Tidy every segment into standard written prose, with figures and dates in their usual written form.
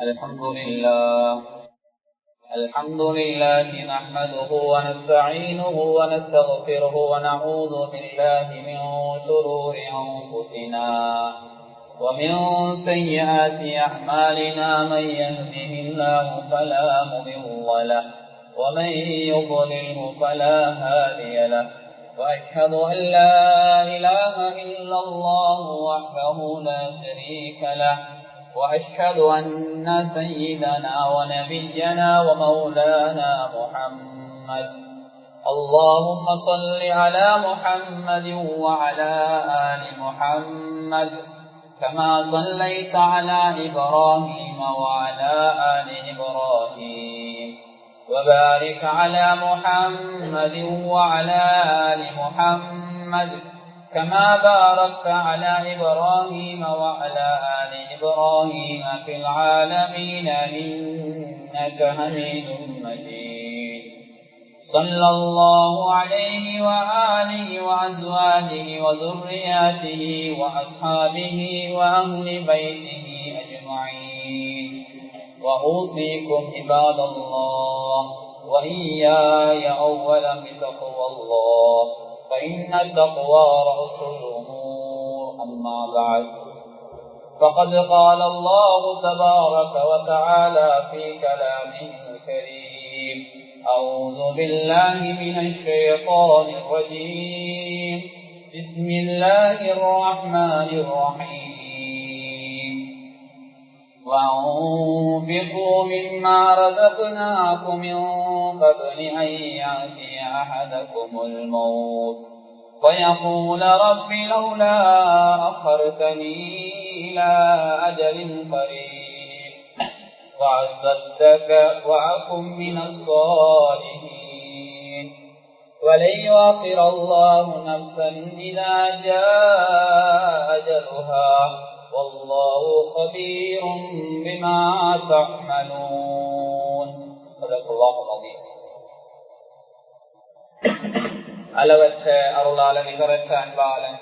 الحمد لله نحمده ونستعينه ونستغفره ونعوذ بالله من شرور أنفسنا ومن سيئات أعمالنا من يهده الله فلا مضل له ومن يضلله فلا هادي له وأشهد أن لا إله إلا الله وحده لا شريك له وأشهد أن سيدنا ونبينا ومولانا محمد اللهم صل على محمد وعلى آل محمد كما صليت على إبراهيم وعلى آل إبراهيم وبارك على محمد وعلى آل محمد كما باركت على إبراهيم وعلى آل إبراهيم في العالمين إنك حميد مجيد صلى الله عليه وآله وأزواجه وذرياته وأصحابه وأهل بيته أجمعين وأوصيكم عباد الله وإياي أولا بتقوى الله فإن التقوى رأس الأمور أما بعد فقد قال الله تبارك وتعالى في كلامه الكريم أعوذ بالله من الشيطان الرجيم بسم الله الرحمن الرحيم وأنفقوا مما رزقناكم من قبل أن يأتي أحدكم الموت فيقول رب لولا أخرتني إلى أجل قريب وأصدق وأكن من الصالحين ولن يؤخر الله نفسا إذا جاء أجلها والله خبير بما تعملون صدق الله العظيم. அளவற்ற அருளாளன் நிகரற்ற அன்பாளன்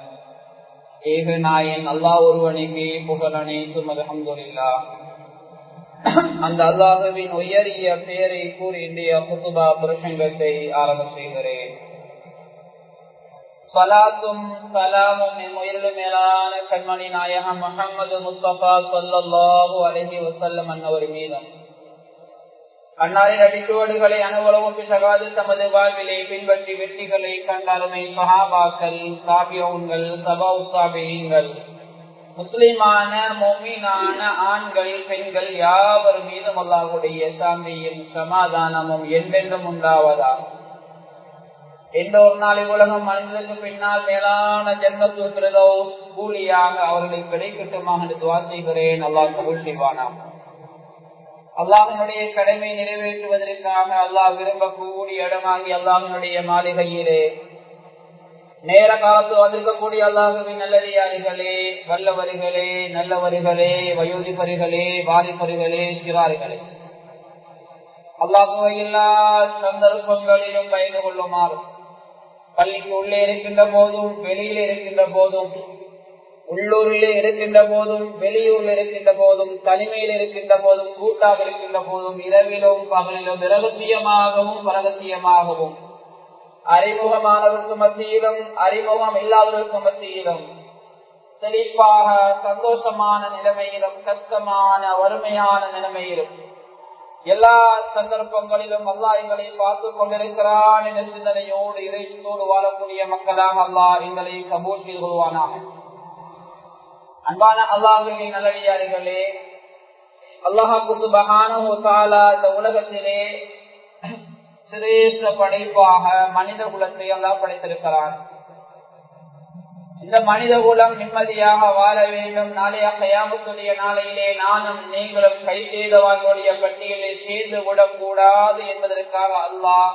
ஏக நாயன் அல்லாஹ் ஒருவனுக்கு புகழ் அனைத்தும் அல்ஹம்துலில்லாஹ். அந்த அல்லாஹ்வின் உயரிய பெயரை கூறி இன்றைய குதுபா பிரசங்கத்தை ஆரம்ப செய்கிறேன். சலாத்தும் சலாமும் என் உயிரிலும் மேலான கண்மணி நாயகம் முஹம்மது முஸ்தபா ஸல்லல்லாஹு அலைஹி வஸல்லம் அன்னவர் மீதும் அன்னாரின் அடிச்சுவடுகளை அனுபவம் பிசகாது தமது வாழ்விலை பின்பற்றி வெற்றிகளை கண்டருமை சஹாபாக்கள், தாபியவுன்கள், சபா உத்தாபியீன்கள், முஸ்லிமான மோமீனான ஆண்கள் பெண்கள் யாவர் மீதும் அல்லாஹ்வுடைய சாந்தியும் சமாதானமும் என்றென்றும் உண்டாவதா. எந்த ஒரு நாளை உலகம் அழிந்ததற்கு பின்னால் மேலான ஜன்மத்துல் ஃபிர்தௌஸ் கூலியாக அவர்களுக்கு கிடைக்கட்டுமாக துஆ செய்கிறேன். அல்லாஹ் கபூல் செய்வானாம். அல்லாஹ்வினுடைய கடமை நிறைவேற்றுவதற்காக அல்லாஹ் விரும்பக்கூடிய இடமாகி அல்லாஹ்வினுடைய மாளிகையிலே நேர காலத்து வந்திருக்கக்கூடிய அல்லாஹ்வின் நல்லடியார்களே, வல்லவர்களே, நல்லவர்களே, வயோதிபர்களே, வாலிபர்களே, சிறார்களே, அல்லாஹ்வை எல்லா சந்தர்ப்பங்களிலும் பயந்து கொள்ளுமாறு பள்ளிக்கு உள்ளே இருக்கின்ற போதும் வெளியிலே இருக்கின்ற போதும் உள்ளூரிலே இருக்கின்ற போதும் வெளியூரில் இருக்கின்ற போதும் தனிமையில் இருக்கின்ற போதும் கூட்டாக இருக்கின்ற போதும் இரவிலும் பகலிலும் இரகசியமாகவும் பரகசியமாகவும் அறிமுகமானவருக்கு மத்தியிலும் அறிமுகம் இல்லாதவருக்கு மத்தியிலும் செழிப்பாக சந்தோஷமான நிலைமையிலும் கஷ்டமான வறுமையான நிலைமையிலும் எல்லா சந்தர்ப்பங்களிலும் அல்லாஹ் எங்களை பார்த்து கொண்டிருக்கிறான் என்ற சிந்தனையோடு இறைச்சோடு வாழக்கூடிய மக்களாக அல்லாஹ் எங்களை கபூல் செய்து கொள்வானாக. அன்பான அல்லாஹ்வின் நல்லடியார்களே, அல்லாஹ் சுப்ஹானஹு வ தஆலா இந்த உலகத்திலே சிரேஷ்ட படைப்பாக மனித குலத்தை அல்லாஹ் படைத்திருக்கிறான். இந்த மனித குலம் நிம்மதியாக வாழ வேண்டும், நாளைய கியாமத்துடைய நாளையிலே நானும் நீங்களும் கை செய்தவர்களுடைய பட்டியலில் சேர்ந்து விடக்கூடாது என்பதற்காக அல்லாஹ்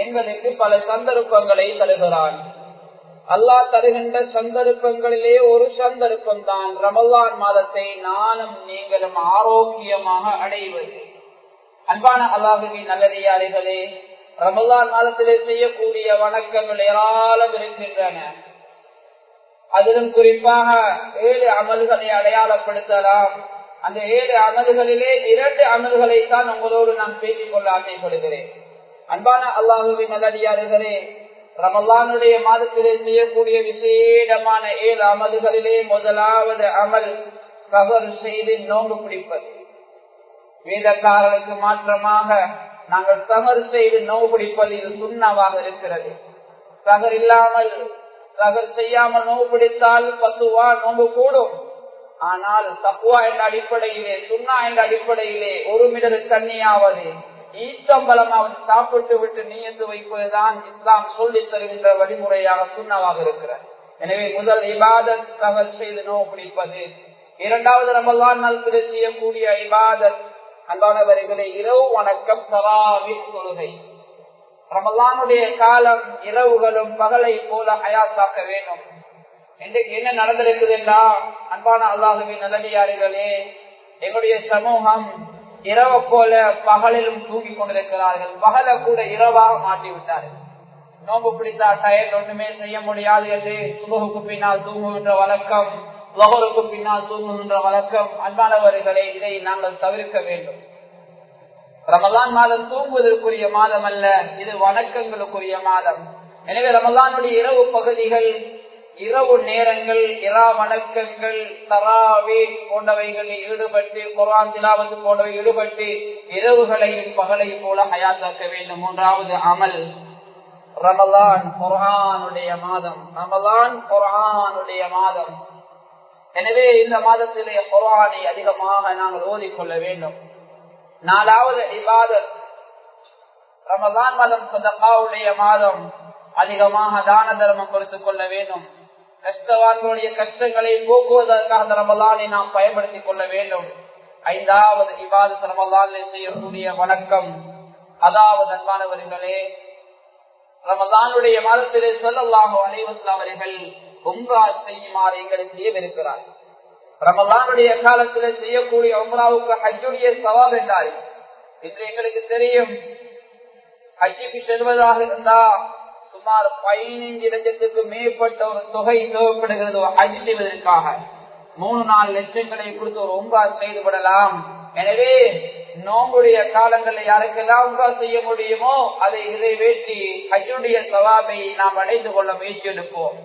எங்களுக்கு பல சந்தர்ப்பங்களை தருகிறான். அல்லாஹ் தருகின்ற சந்தர்ப்பங்களிலே ஒரு சந்தர்ப்பம் தான் ரமலான் மாதத்தை நானும் நீங்களும் ஆரோக்கியமாக அடைவது. அன்பான அல்லாஹ்வின் நல்லடியார்களே, ரமலான் மாதத்திலே செய்யக்கூடிய வணக்கங்கள் ஏராளம் இருக்கின்றன. அதிலும் குறிப்பாக 7 அமல்களை அடையாளப்படுத்தலாம். அந்த 7 அமல்களிலே 2 அமல்களை தான் உங்களோடு நான் பேசிக் கொள்ள ஆசைப்படுகிறேன். அன்பான அல்லாஹ்வின் நல்லடியார்களே, ரமலானுடைய மாதத்திலே செய்யக்கூடிய விசேடமான 7 அமல்களிலே முதலாவது அமல் சஹர் செய்து நோன்பு பிடிப்பது. வேதக்காரர்களுக்கு மாற்றமாக நாங்கள் சஹர் செய்து நோன்பு பிடிப்பது இது சுண்ணாவாக இருக்கிறது. சஹர் இல்லாமல் சஹர் செய்யாமல் நோன்பு பிடித்தால் 10 நோன்பு கூடும். ஆனால் தக்வா என்ற அடிப்படையிலே, சுண்ணா என்ற அடிப்படையிலே 1 மீட்டர் தண்ணியாவது ஈச்சம்பலமாவது சாப்பிட்டு விட்டு நியத்து வைப்பதுதான் இஸ்லாம் சொல்லி தருகின்ற வழிமுறையாக சுண்ணாவாக இருக்கிறது. எனவே முதல் இபாதத் சஹர் செய்து நோன்பு பிடிப்பது. இரண்டாவது ரமலான் நாட்களிலே செய்யக்கூடிய இபாதத் அன்பானவர்களே இரவு வணக்கம் தராவீஹ் தொழுகை. ரமலானுடைய காலம் இரவுகளும் பகலை போல ஹயாத்தாக்க வேண்டும். இன்றைக்கு என்ன நடந்திருக்குது என்றா, அன்பான அல்லாஹ்வின் நல்லடியார்களே, எங்களுடைய சமூகம் இரவை போல பகலிலும் தூங்கி கொண்டிருக்கிறார்கள். பகலை கூட இரவாக மாற்றி விட்டார்கள். நோம்பு பிடித்தா டயர் ஒன்றுமே செய்ய முடியாது என்று சுபகுக்கு பின்னால் தூங்குகின்ற வழக்கம், லஹருக்கு பின்னால் தூங்குகின்ற வழக்கம். அன்பானவர்களே, இதை நாங்கள் தவிர்க்க வேண்டும். ரமலான் மாதம் தூங்குவதற்குரிய மாதம் அல்ல, இது வணக்கங்களுக்குரிய மாதம். எனவே ரமலானுடைய இரவு பகுதிகள், இரவு நேரங்கள், இரா வணக்கங்கள், தராவீஹ் போன்றவைகளில் ஈடுபட்டு, குர்ஆன் திலாவத் போன்றவை ஈடுபட்டு இரவுகளையும் பகலை போல ஹயாத்தாக்க வேண்டும். மூன்றாவது அமல் ரமலான் குர்ஆனுடைய மாதம். ரமலான் குர்ஆனுடைய மாதம். எனவே இந்த மாதத்திலே குர்ஆனை அதிகமாக நாங்கள் ஓதிக்கொள்ள வேண்டும். நாலாவது இபாதத் ரமலான் மாதம் சதகாவுடைய மாதம். அதிகமாக தான தர்மம் கொடுத்துக் கொள்ள வேண்டும். கஷ்டவான்களுடைய கஷ்டங்களை போக்குவதற்காக அந்த ரமலானை நாம் பயன்படுத்திக் கொள்ள வேண்டும். ஐந்தாவது இபாதத் ரமலானில் செய்யக்கூடிய வணக்கம். அதாவது அன்பானவர்களே, ரமலானுடைய மாதத்திலே ஸல்லல்லாஹு அலைஹி வஸல்லம் அவர்கள் உம்ரா செய்யுமாறு எங்களுக்கு ஏவிருக்கிறார். ரமலானுடைய காலத்திலே செய்யக்கூடிய உம்ராவுக்கு ஹஜ்ஜுடைய சவாப் என்றார். இன்று எங்களுக்கு தெரியும், ஹஜ்ஜுக்கு செல்வதாக இருந்தா சுமார் 15 லட்சத்துக்கு மேற்பட்ட ஒரு தொகை தேவைப்படுகிறது. ஹஜ் செய்வதற்காக 3-4 லட்சங்களை கொடுத்து ஒரு உம்ரா செய்து விடலாம். எனவே நோம்புடைய காலங்களில் யாருக்கெல்லாம் உம்ரா செய்ய முடியுமோ அதை நிறைவேற்றி ஹஜ்ஜுடைய சவாபை நாம் அடைந்து கொள்ள முயற்சி எடுப்போம்.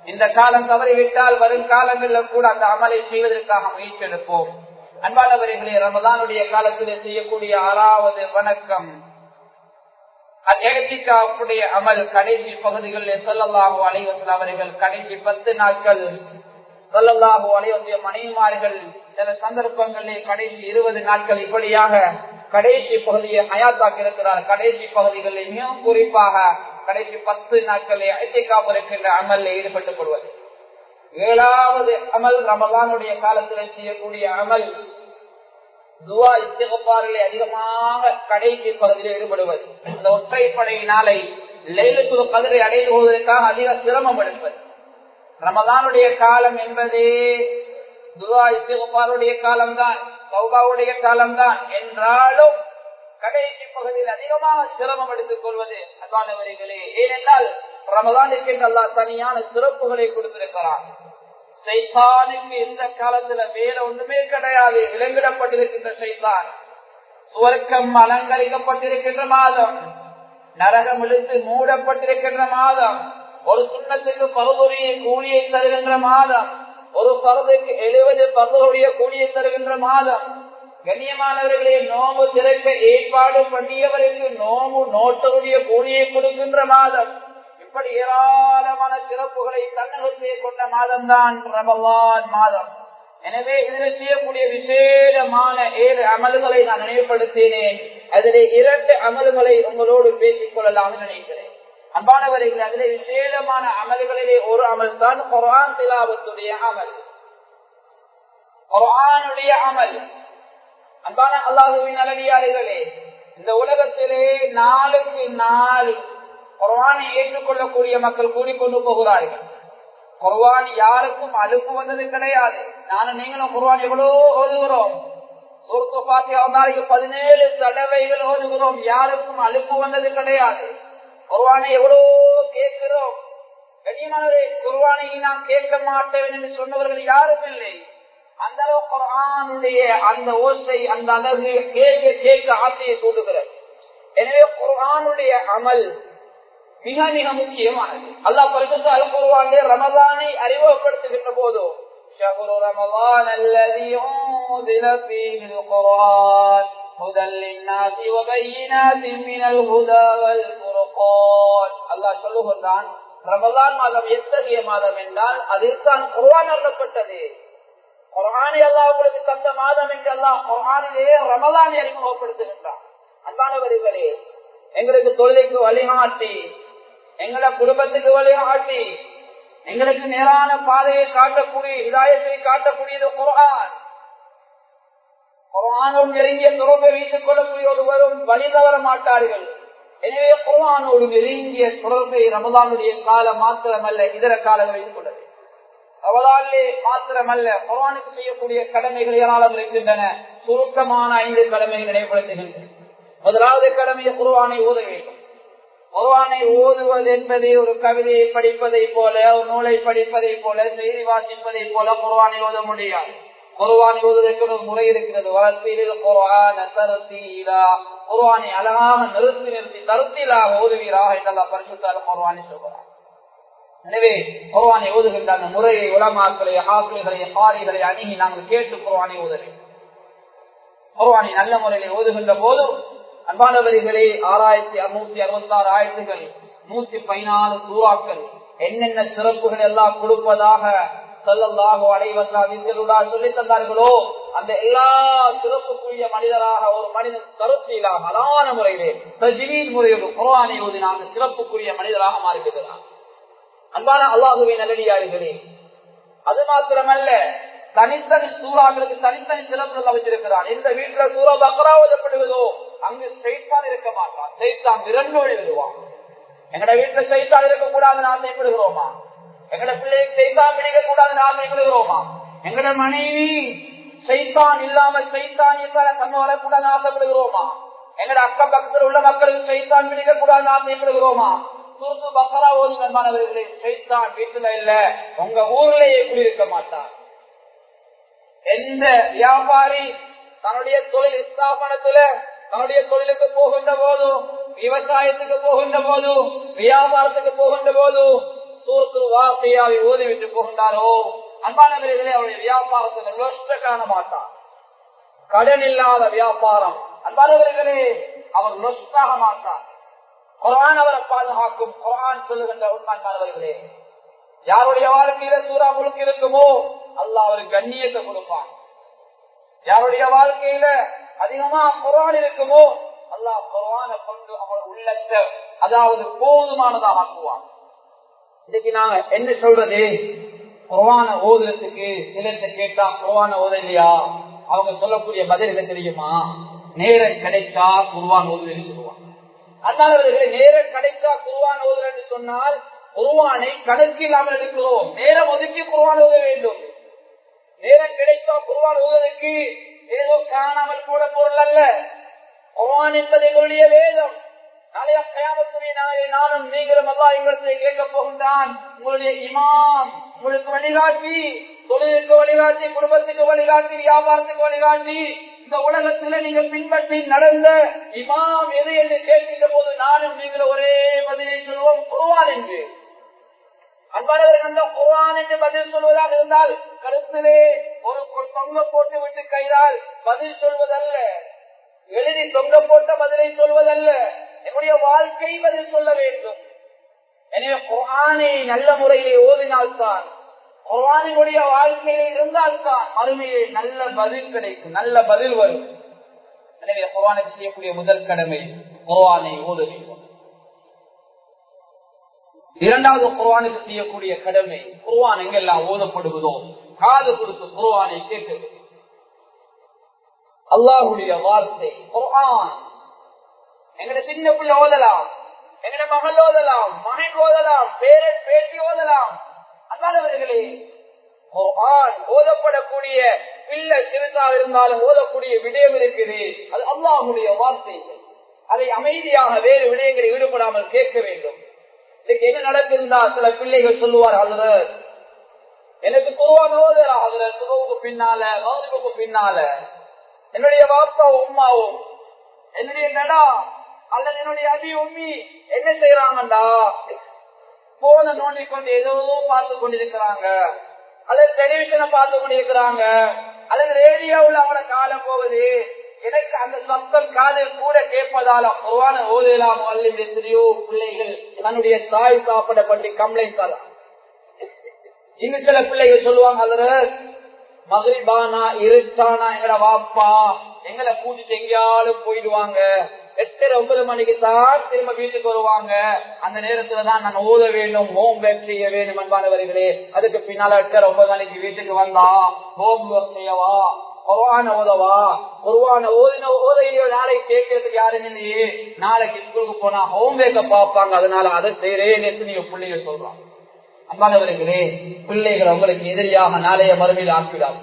இந்த காலம் தவறிவிட்டால் வரும் காலங்களில் கூட அந்த அமலை செய்வதற்காக முயற்சி எடுப்போம். அன்பானவர்களே, ரமலானுடைய காலத்திலே செய்யக்கூடிய 6வது வணக்கம் இஅ்திகாஃபுடைய அமல். கடைசி பகுதிகளில் ஸல்லல்லாஹு அலைஹி வஸல்லம் அவர்கள் கடைசி 10 நாட்கள் ஸல்லல்லாஹு அலைஹி வஸல்லம் மனைவிமார்கள் சில சந்தர்ப்பங்களில் கடைசி 20 நாட்கள் இப்படியாக கடைசி பகுதியை ஹயாத்தாக்கி இருக்கிறார். கடைசி பகுதிகளில் மிகவும் குறிப்பாக கடைசி 10 நாட்களில் இஅ்திகாஃப் இருக்கின்ற அமலில் ஈடுபட்டுக் கொள்வது. 7வது அமல் ரமலானுடைய காலத்தில் செய்யக்கூடிய அமல் துஆ இஸ்திக்ஃபாரிலே அதிகமாக கடைசி பகுதியில் ஈடுபடுவது. இந்த ஒற்றைப்படை நாளை லைலத்துல் கத்ரை அடைந்து கொள்வதற்காக அதிக சிரமம் எடுப்பது. ரமலானுடைய காலம் என்பதே துஆ இஸ்திக்ஃபாருடைய காலம்தான், தௌபாவுடைய காலம்தான். என்றாலும் கடைசி பகுதியில் அதிகமாக சிரமம் எடுத்துக் கொள்வது அன்பானவர்களே. ஏனென்றால் ரமலானுக்கு அல்லாஹ் தனியான சிறப்புகளை கொடுத்திருக்கிறார். சைத்தானுக்கு இந்த காலத்துல வேற ஒன்றுமே கிடையாது. விலங்கிடப்பட்டிருக்கின்ற சைத்தான் சுவர்க்கம் அலங்கரிக்கப்பட்டிருக்கின்ற மாதம், நரகம் இழுத்து மூடப்பட்டிருக்கின்ற மாதம், ஒரு சுண்ணத்துக்கு பருதுடைய கூலியை தருகின்ற மாதம், ஒரு பருதுக்கு 70 பருதுடைய கூலியை தருகின்ற மாதம். கண்ணியமானவர்களே, நோம்பு திறக்க ஏற்பாடு பண்ணியவருக்கு நோம்பு நோட்டருடைய கூலியை கொடுக்கின்ற மாதம். இப்படி ஏராளமான சிறப்புகளை தன்னகத்தே கொண்ட மாதம் தான் ரமலான் மாதம். எனவே இதில் செய்யக்கூடிய விசேடமான 7 அமல்களை நான் நினைவுபடுத்தினேன். அதிலே 2 அமல்களை உங்களோடு பேசிக் கொள்ளலாம் நினைக்கிறேன். அன்பானவர்கள், அதிலே விசேடமான அமல்களிலே ஒரு அமல் தான் குர்ஆன் திலாவத்துடைய அமல், குர்ஆனுடைய அமல். அன்பான அல்லாஹ்வின் நல்லடியார்களே, இந்த உலகத்திலே நாளுக்கு நாள் குர்ஆனை ஏற்றுக்கொள்ளக்கூடிய மக்கள் கூடிக்கொண்டு போகிறார்கள். குர்ஆன் யாருக்கும் அலுப்பு வந்தது கிடையாது. நானும் நீங்களும் குர்ஆன் எவ்வளோ ஓதுகிறோம். சூரத்து ஃபாத்திஹா 17 தடவைகள் ஓதுகிறோம். யாருக்கும் அலுப்பு வந்தது கிடையாது. குர்ஆனை எவ்வளோ கேட்கிறோம். கண்ணியமானவரே, குர்ஆனை நாம் கேட்க மாட்டேன் என்று சொன்னவர்கள் யாரும் இல்லை. அந்த அளவு குர்ஆனுடைய அந்த ஓசை அந்த அழகு கேட்க கேட்க ஆசையை தூண்டுகிறது. எனவே குர்ஆனுடைய அமல் மிக மிக முக்கியமானது. அல்லாஹ் பரிசுத்த அல் குர்ஆனிலே ரமலானை அறிமுகப்படுத்துகின்ற போது ஷஹ்ரு ரமலான் அல்லதி உன்ஸில ஃபீஹில் குர்ஆன் ஹுதல் லின்னாஸி வ பையினாத்தின் மினல் ஹுதா வல் ஃபுர்கான். அல்லாஹ் சொல்லுகிறான், ரமலான் மாதம் எத்தகைய மாதம் என்றால் அதில் தான் குர்ஆன் அருளப்பட்டது. குர்ஆனை அல்லாஹ் உங்களுக்கு தந்த மாதம் என்று அல்லாஹ் குர்ஆனிலே ரமலானை அறிமுகப்படுத்துகின்றான். அன்பானவர்களே, எங்களுக்கு தொழிலுக்கு வழிகாட்டி, எங்களை குடும்பத்துக்கு வழிகாட்டி, எங்களுக்கு நேரான பாதையை காட்டக்கூடிய ஹிதாயத்தை காட்டக்கூடியது குர்ஆன். குர்ஆனோடு நெருங்கிய தொடர்பை வைத்துக் கொள்ளக்கூடிய ஒருவரும் வழி தவற மாட்டார்கள். எனவே குர்ஆனோடு நெருங்கிய தொடர்பை ரமலானுடைய காலம் மாத்திரமல்ல, இதர காலங்களில் கொண்டது. ரமலானிலே மாத்திரமல்ல, குர்ஆனுக்கு செய்யக்கூடிய கடமைகள் ஏராளம் இருக்கின்றன. சுருக்கமான 5 கடமைகள் நினைவுபடுத்துகின்றன. முதலாவது கடமை குர்ஆனை ஓத வேண்டும். குர்ஆனை ஓதுவது என்பது ஒரு கவிதையை படிப்பதை போல, ஒரு நூலை படிப்பதை போல, செய்தி வாசிப்பதை போல குர்ஆனை ஓத முடியாது. குர்ஆனை ஓதுவதற்கு ஒரு முறை இருக்கிறது. வலத்திலில் குர்ஆன தர்தீலா, குர்ஆனை அழகாக நிறுத்தி தர்தீலாக ஓதுவீராக என்று அல்லாஹ் பரிசுத்த அல் குர்ஆனை சொல்கிறார். எனவே குர்ஆனை ஓதுகின்ற அந்த முறையை உலமாக்களை, ஹாஃபிழ்களை, காரிகளை அணுகி நாங்கள் கேட்டு குர்ஆனை ஓத வேண்டும். குர்ஆனை நல்ல முறையில் ஓதுகின்ற போது அன்பானவர்களே, 6666 ஆயத்துகள், 114 சூறாக்கள், என்னென்ன சிறப்புகள் எல்லாம் கொடுப்பதாக ஸல்லல்லாஹு அலைஹி வஸல்லம் சொல்லி தந்தார்களோ அந்த எல்லா சிறப்புக்குரிய மனிதராக ஒரு மனிதன் கருத்திலாக அழகான முறையிலே தஜ்வீத் முறையோடு குர்ஆனை ஓதினால் அந்த சிறப்புக்குரிய மனிதராக மாறுகிறார். அன்பான அல்லாஹ்வின் நல்லடியார்களே, அது மாத்திரமல்ல, தனித்தனி சூறாக்களுக்கு தனித்தனி சிறப்புகள் அமைச்சிருக்கிறான். எந்த வீட்டுல சூரா பக்ரா ஓதப்படுவதோ அங்கு ஷைத்தான் இருக்க மாட்டான். ஷைத்தான் விரண்டோடி வருவான். எங்கட வீட்டுல ஷைத்தான் இருக்கக்கூடாதுன்னு ஆசைப்படுகிறோமா? எங்கட பிள்ளைக்கு ஷைத்தான் பிடிக்க கூடாதுன்னு ஆசைப்படுகிறோமா? எங்கட மனைவி ஷைத்தான் இல்லாமல் ஷைத்தான் தன்மை வரக்கூடாதுன்னு ஆசைப்படுகிறோமா? எங்கட அக்கம் பக்கத்தில் உள்ள மக்களுக்கு ஷைத்தான் பிடிக்க கூடாதுன்னு ஆசைப்படுகிறோமா? சூரத்து பக்ரா ஓதி நண்பானவர்களே, ஷைத்தான் வீட்டுல இல்ல, உங்க ஊர்லயே குடியிருக்க மாட்டான். எந்த வியாபாரி தன்னுடைய தொழில் ஸ்தாபனத்துல தன்னுடைய தொழிலுக்கு போகின்ற போது, விவசாயத்துக்கு போகின்ற போது, வியாபாரத்துக்கு போகின்ற போது சூரத்து வாக்கியாவை ஓதிவிட்டு போகின்றாரோ அன்பானவர்களே, அவருடைய வியாபாரத்துக்கு நஷ்ட காண மாட்டார். கடன் இல்லாத வியாபாரம் அன்பானவர்களே, அவர் நஷ்டாக மாட்டார். குர்ஆன் அவரை பாதுகாக்கும். குர்ஆன் சொல்லுகின்ற உண்மையானவர்களே, யாருடைய வாழ்க்கையில சூரா முழுக்க இருக்குமோ அல்லாஹ் அவருக்கு கண்ணியத்தை கொடுப்பான். யாருடைய வாழ்க்கையில அதிகமா குர்ஆன் இருக்குமோ அல்லாஹ் குர்ஆனை கொண்டு அவர் உள்ளத்தை அதாவது போதுமானதாக ஆக்குவான். இன்னைக்கு நாங்க என்ன சொல்றது, குர்ஆனை ஓதுறதுக்கு சிலத்தை கேட்டா குர்ஆனை ஓத இல்லையா, அவங்க சொல்லக்கூடிய பதில் என்ன தெரியுமா? நேரம் கிடைச்சா குர்ஆன் ஓதுன்னு சொல்லுவாங்க. அதனால நேரம் கிடைச்சா குர்ஆன் ஓதுறன்னு சொன்னால் குர்ஆனை கணக்கு இல்லாமல் எடுக்கிறோம். நேரம் ஒதுக்கி குர்ஆன் ஓத வேண்டும். நேரம் கிடைத்தா குர்ஆன் ஓதுவதற்கு ஏதோ காணாமல் கூட பொருள் அல்ல. குர்ஆன் என்பது எங்களுடைய வேதம். நாளைய கியாமத்துடைய நாளில் நானும் நீங்களும் அல்லாஹ் எங்களிடத்தில் கேட்க போகின்றான். உங்களுடைய இமாம் உங்களுக்கு வழிகாட்டி, தொழிலுக்கு வழிகாட்டி, குடும்பத்துக்கு வழிகாட்டி, வியாபாரத்துக்கு வழிகாட்டி, இந்த உலகத்தில் நீங்கள் பின்பற்றி நடந்த இமாம் எது என்று கேட்கின்ற போது நானும் நீங்கள் ஒரே பதிலை சொல்வோம், குர்ஆன் என்று. அன்பானவர்கள், அந்த குர்ஆன் என்று பதில் சொல்வதாக இருந்தால் கருத்திலே ஒரு தொங்க போட்டு விட்டு கையால் பதில் சொல்வதல்ல, எழுதி தொங்க போட்ட பதிலை சொல்வதல்ல, என்னுடைய வாழ்க்கை பதில் சொல்ல வேண்டும். எனவே குர்ஆனை நல்ல முறையிலே ஓதினால்தான், குர்ஆனுடைய வாழ்க்கையில் இருந்தால்தான் மறுமையிலே நல்ல பதில் கிடைக்கும், நல்ல பதில் வரும். எனவே குர்ஆனுக்கு செய்யக்கூடிய முதல் கடமை குர்ஆனை ஓத வேண்டும். இரண்டாவது குர்ஆனுக்கு செய்யக்கூடிய கடமை, குர்ஆன் எங்கெல்லாம் ஓதப்படுவதோ காது கொடுத்து குர்ஆனை கேட்க வேண்டும். அல்லாஹ்வுடைய வார்த்தை குர்ஆன். எங்கட சின்ன பிள்ளை ஓதலாம், எங்கட மகள் ஓதலாம், மகன் ஓதலாம், பேரன் பேட்டி ஓதலாம். அன்பானவர்களே, குர்ஆன் ஓதப்படக்கூடிய பிள்ளை சிறுதாக இருந்தாலும் ஓதக்கூடிய விடயம் இருக்குது. அது அல்லாஹ்வுடைய வார்த்தைகள். அதை அமைதியாக வேறு விடயங்களில் ஈடுபடாமல் கேட்க வேண்டும். இதுக்கு என்ன நடக்குதுன்னா சில பிள்ளைகள் சொல்லுவார், ஹஜ்ரத் எனக்கு குர்ஆன் ஓதுறாங்க சுபஹுக்கு பின்னால மக்ரிபுக்கு பின்னால. என்னுடைய வாப்பாவும் உம்மாவும் என்னுடைய நடா அல்லது என்னுடைய அபி உம்மி என்ன செய்யறாங்கடா, போன நோண்டி கொண்டு ஏதோ பார்த்து கொண்டிருக்கிறாங்க, அல்லது டெலிவிஷனை பார்த்து கொண்டிருக்கிறாங்க, அல்லது ரேடியோவில் அவங்கள காலம் போகுது. எனக்கு அந்த சத்தம் காதில் கூட கேட்பதால குர்ஆன் ஓதலாம் அல்லது எத்தனையோ பிள்ளைகள் தன்னுடைய தாய் சாப்பிட பற்றி கம்ப்ளைண்ட் தரலாம். இன்னும் சில பிள்ளைகள் சொல்லுவாங்க, அதுல மகரிபானா இருட்டானா எங்கட வாப்பா எங்களை கூட்டிட்டு எங்கேயாலும் போயிடுவாங்க, 8-9 மணிக்கு தான் திரும்ப வீட்டுக்கு வருவாங்க, அந்த நேரத்துல தான் நான் ஓத வேண்டும், ஹோம் ஒர்க் செய்ய வேண்டும் என்பானவர்களே. அதுக்கு பின்னால 8-9 மணிக்கு வீட்டுக்கு வந்தா ஹோம் ஒர்க் செய்யவா, குர்ஆன் ஓதவா, குர்ஆன் ஓதையோ நாளைக்கு கேட்கறதுக்கு யாரும் இல்லையே, நாளைக்கு ஸ்கூலுக்கு போனா ஹோம் ஒர்க்க பார்ப்பாங்க, அதனால அதை செய்யறேன்னு எத்தனையோ பிள்ளைகள் சொல்றாங்க. அம்மானவர்களே, பிள்ளைகள் உங்களுக்கு எதிரியாக நாளைய மறுமையில் ஆக்கிவிடாது.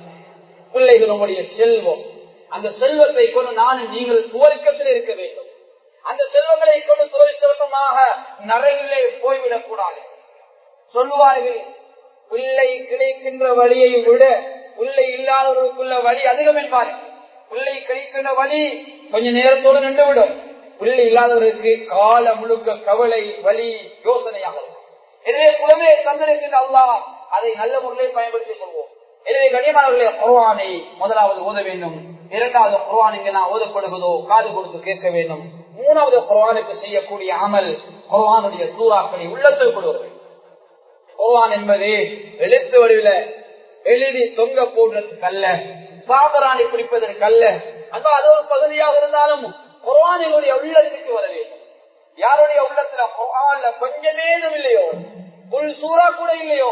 பிள்ளைகள் உங்களுடைய செல்வம், அந்த செல்வத்தை கொண்டு நானும் நீங்கள் சுவர்க்கத்தில் இருக்க வேண்டும். அந்த செல்வங்களை கொண்டு துரதிர்ஷ்டவசமாக நரகிலே போய்விடக் கூடாது. சொல்லுவார்கள், பிள்ளை கிடைக்கின்ற வழியை விட பிள்ளை இல்லாதவர்களுக்குள்ள வழி அதிகம் என்பார்கள். பிள்ளை கிடைக்கின்ற வழி கொஞ்ச நேரத்தோடு நின்றுவிடும், பிள்ளை இல்லாதவருக்கு கால முழுக்க கவலை வலி யோசனையாக இருக்கும். எனவே குழந்தையை தந்திருக்கின்ற அல்லாஹ் அதை நல்ல முறையில் பயன்படுத்திக் கொள்வோம். எனவே கண்ணியமானவர்களே, குர்ஆனை முதலாவது ஓத வேண்டும். இரண்டாவது, குர்ஆன் இங்கே நான் ஓதப்படுவதோ காது கொடுத்து கேட்க வேண்டும். மூணாவது, குர்ஆனுக்கு செய்யக்கூடிய அமல் குர்ஆனுடைய சூறாக்களை உள்ளத்தில் கொள்வது. குர்ஆன் என்பது எழுத்து வடிவில எழுதி தொங்க போடுறதுக்கு அல்ல, சாபராணி பிடிப்பதற்கு அல்ல. அது ஒரு பகுதியாக இருந்தாலும் குர்ஆனுடைய உள்ளத்துக்கு வர வேண்டும். யாருடைய உள்ளத்துல குர்ஆன்ல கொஞ்சமே இல்லையோ, ஒரு சூறா கூட இல்லையோ,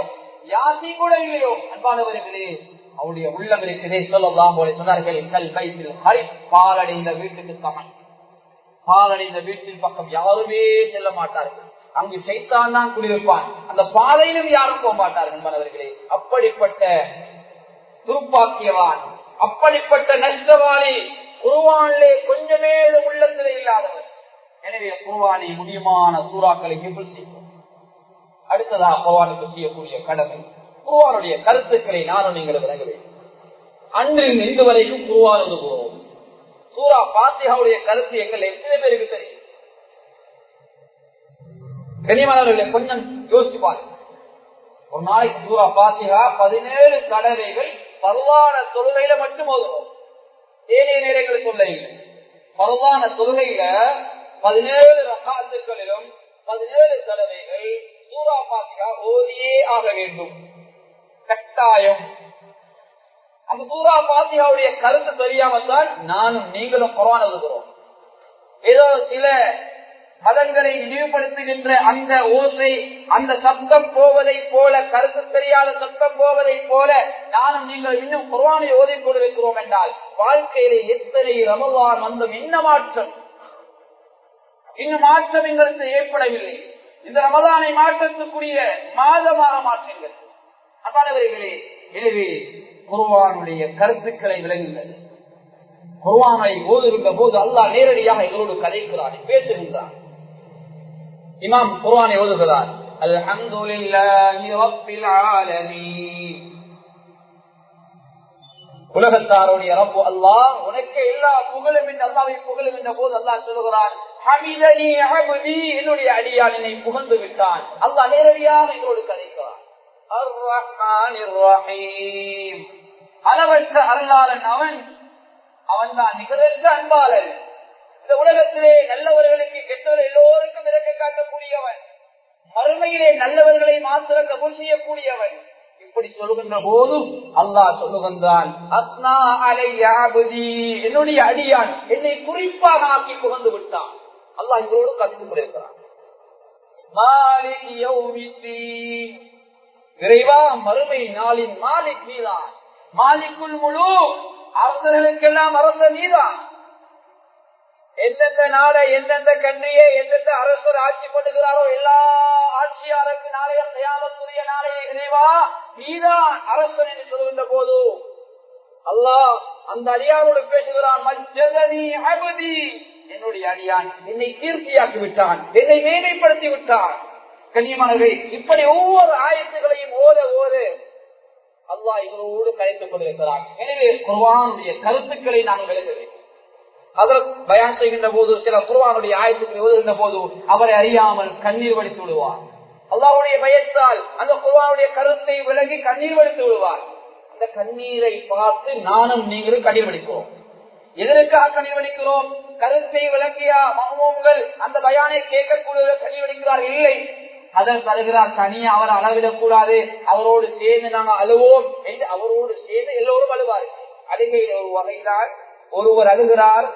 யாசி கூட இல்லையோ, அன்பானவர்களே, அவருடைய உள்ளம் இருக்கிறதே ஸல்லல்லாஹு அலைஹி சொன்னார்கள், கல் பைத்தில் ஹரிப், பாலடைந்த வீட்டுக்கு சமன். பாலடைந்த வீட்டின் பக்கம் யாருமே செல்ல மாட்டார்கள், அங்கு சைத்தான் தான் குடியிருப்பான், அந்த பாதையிலும் யாரும் போக மாட்டார்கள். அன்பானவர்களே, அப்படிப்பட்ட துருப்பாக்கியவான், அப்படிப்பட்ட நஷ்டவாளி குர்ஆனிலே கொஞ்சமே உள்ளத்திலே இல்லாதவர். எனவே குர்ஆனை முடியுமான சூறாக்களை ஹிஃப்ஸ் செய்வோம். அடுத்ததாக குர்ஆனுக்கு செய்யக்கூடிய கடமை, குர்ஆனுடைய கருத்துக்களை நானும் நீங்கள் விளங்க வேண்டும். அன்றில் இன்று வரைக்கும் குர்ஆன் ஓதுகிறோம். சூரா ஃபாத்திஹாவுடைய கருத்து எங்கள் எத்தனை பேருக்கு தெரியும்? கனிமலர்களை கொஞ்சம் யோசித்து பாருங்க. ஒரு நாளைக்கு சூரா ஃபாத்திஹா 17 தடவைகள் பரவான தொழுகையில மட்டும் ஓதுகிறோம். ஏனைய நேரங்கள் சொல்ல இல்லை. பரவான தொழுகையில 17 ரகாத்துகளிலும் 17 தடவைகள் சூரா ஃபாத்திஹா ஓதியே ஆக வேண்டும், கட்டாயம். அந்த சூரா ஃபாத்திஹாவுடைய கருத்து தெரியாமத்தான் நானும் நீங்களும் குர்ஆன் ஓதுகிறோம். ஏதோ சில மதங்களை நினைவுபடுத்துகின்ற அந்த ஓசை, அந்த சத்தம் போவதை போல, கருத்து தெரியாத சத்தம் போவதை போல நானும் நீங்கள் இன்னும் குர்ஆனை ஓதிக் கொண்டிருக்கிறோம் என்றால் வாழ்க்கையிலே எத்தனை ரமலான் வந்தும் என்ன மாற்றம்? இன்னும் மாற்றம் எங்களுக்கு ஏற்படவில்லை. இந்த ரமலானை மாற்றத்துக்குரிய மாதமாக மாற்றுங்கள் அன்பானவர்களே. எனவே குர்ஆனுடைய கருத்துக்களை விளங்குங்கள். குர்ஆனை ஓதுகின்ற போது அல்லாஹ் நேரடியாக எங்களோடு கதைக்கிறான், பேசுகின்றான். இமாம் குர்ஆனை ஓதுகிறார், அல்ஹம்துலில்லாஹி ரப்பில் ஆலமீன். உலகத்தாருடைய ரப்பு அல்லாஹ், உனக்கு எல்லா புகழும் என்று அல்லாஹ்வை புகழும் என்ற போது அல்லாஹ் சொல்லுகிறான், ஹமிதனி அப்தி, என்னுடைய அடியான் என்னை புகழ்ந்து விட்டான். அல்லாஹ் நேரடியாக எங்களோடு கதைக்கிறான். அர் ரஹ்மானிர் ரஹீம், அளவற்ற அருளாளன் அவன், அவன்தான் நிகரற்ற அன்பாளன். இந்த உலகத்திலே நல்லவர்களுக்கு கெட்டவர் எல்லோருக்கும் இறக்க காட்டக்கூடியவன், மறுமையிலே நல்லவர்களை மாத்திரம் கபூல் செய்யக்கூடியவன். இப்படி சொல்லுகின்ற போதும் அல்லாஹ் சொல்லுகின்றான், அஸ்னா அலைய அப்தி, என்னுடைய அடியான் என்னை குறிப்பாக ஆக்கி புகழ்ந்து விட்டான். அல்லாஹ் இவரோடு கருத்து கொண்டிருக்கிறான். மாலிக் யௌமித்தீன், இறைவா மறுமை நாளின் மாலிக் நீதான். மாலிக்குல் முலூக், அரசர்களுக்கெல்லாம் அரசர் நீதான். எந்தெந்த நாடை, எந்தெந்த கண்ட்ரியை, எந்தெந்த அரசர் ஆட்சி பண்ணுகிறாரோ எல்லா ஆட்சியாளருக்கு நாளைய கியாமத்துடைய நாளைய இறைவா நீதான் அரசன் என்று சொல்கின்ற போது அல்லாஹ் அந்த அடியாரோடு பேசுகிறான், மஜ்ஜதனி அப்தி, என்னுடைய அடியான் என்னை கீர்த்தியாக்கி விட்டான், என்னை மேன்மைப்படுத்தி விட்டான். கண்ணியமானவர்களே, இப்படி ஒவ்வொரு ஆயத்துகளையும் ஓத ஓத அல்லாஹ் இவரோடு கலைத்துக் கொண்டிருக்கிறார். எனவே குர்ஆனுடைய கருத்துக்களை நாங்கள் விளங்க வேண்டும். அதற்கு பயான் செய்கின்ற போது சில குர்ஆனுடைய ஆயத்துக்களை ஓதுகின்ற போது அவரை அறியாமல் கண்ணீர் வடித்து விடுவார். அல்லாஹ்வுடைய பயத்தால் அந்த குர்ஆனுடைய கருத்தை விளங்கி கண்ணீர் வடித்து விடுவார். அந்த கண்ணீரை பார்த்து நானும் நீங்களும் கண்ணீர் வடிக்கிறோம். எதற்காக கண்ணீர் வடிக்கிறோம்? கருத்தை விளங்கிய மஹ்மூம்கள் அந்த பயானை கேட்கக்கூடிய கண்ணீர் வடிக்கிறார் இல்லை. அதற்கு தருகிறார் தனியா அவரை அளவிடக் கூடாது, அவரோடு சேர்ந்து நாங்கள் அழுவோம் என்று அவரோடு சேர்ந்து எல்லோரும் அழுவார்கள். அழுகையில் ஒரு வகைதான் ஒருவர் அழுகிறார்,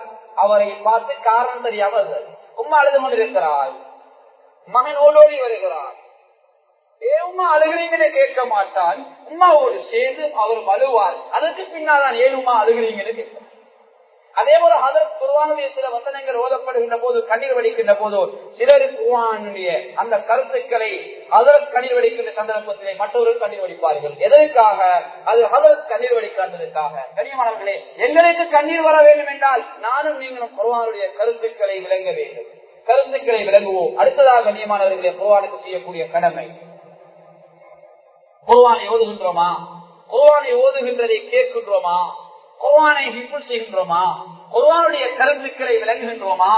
அவரை பார்த்து காரணம் தெரியாமல் உம்மா அழுது கொண்டிருக்கிறார், மகன் ஓடோடி வருகிறார், உம்மா அழுகிறீங்கன்னு கேட்க மாட்டான், உம்மாவோடு சேர்ந்து அவர் அழுவார். அதற்கு பின்னால்தான் ஏன் உம்மா அழுகிறீங்கன்னு கேட்கிறார். அதே போல ஹதரத் குர்ஆனுடைய சில வசனங்கள் ஓதப்படுகின்ற போது கண்ணீர் வடிக்கின்ற போது சிலர் குர்ஆனுடைய அந்த கருத்துக்களை ஹதரத் கண்ணீர் வடிக்கின்ற சந்தர்ப்பத்திலே மற்றவர்கள் கண்ணீர் வடிப்பார்கள். எதற்காக? அது ஹதரத் கண்ணீர் வடிக்கிறதுக்காக. கண்ணியமானவர்களே, எங்களுக்கு கண்ணீர் வர வேண்டும் என்றால் நானும் நீங்களும் குர்ஆனுடைய கருத்துக்களை விளங்க வேண்டும். கருத்துக்களை விளங்குவோம். அடுத்ததாக கண்ணியமானவர்களே, குர்ஆனுக்கு செய்யக்கூடிய கடமை. குர்ஆனை ஓதுகின்றோமா? குர்ஆனை ஓதுகின்றதை கேட்கின்றோமா? குர்ஆனை ஹிஃப்ஸ் செய்கின்றோமா? குர்ஆனுடைய கருத்துக்களை விளங்குகின்றோமா?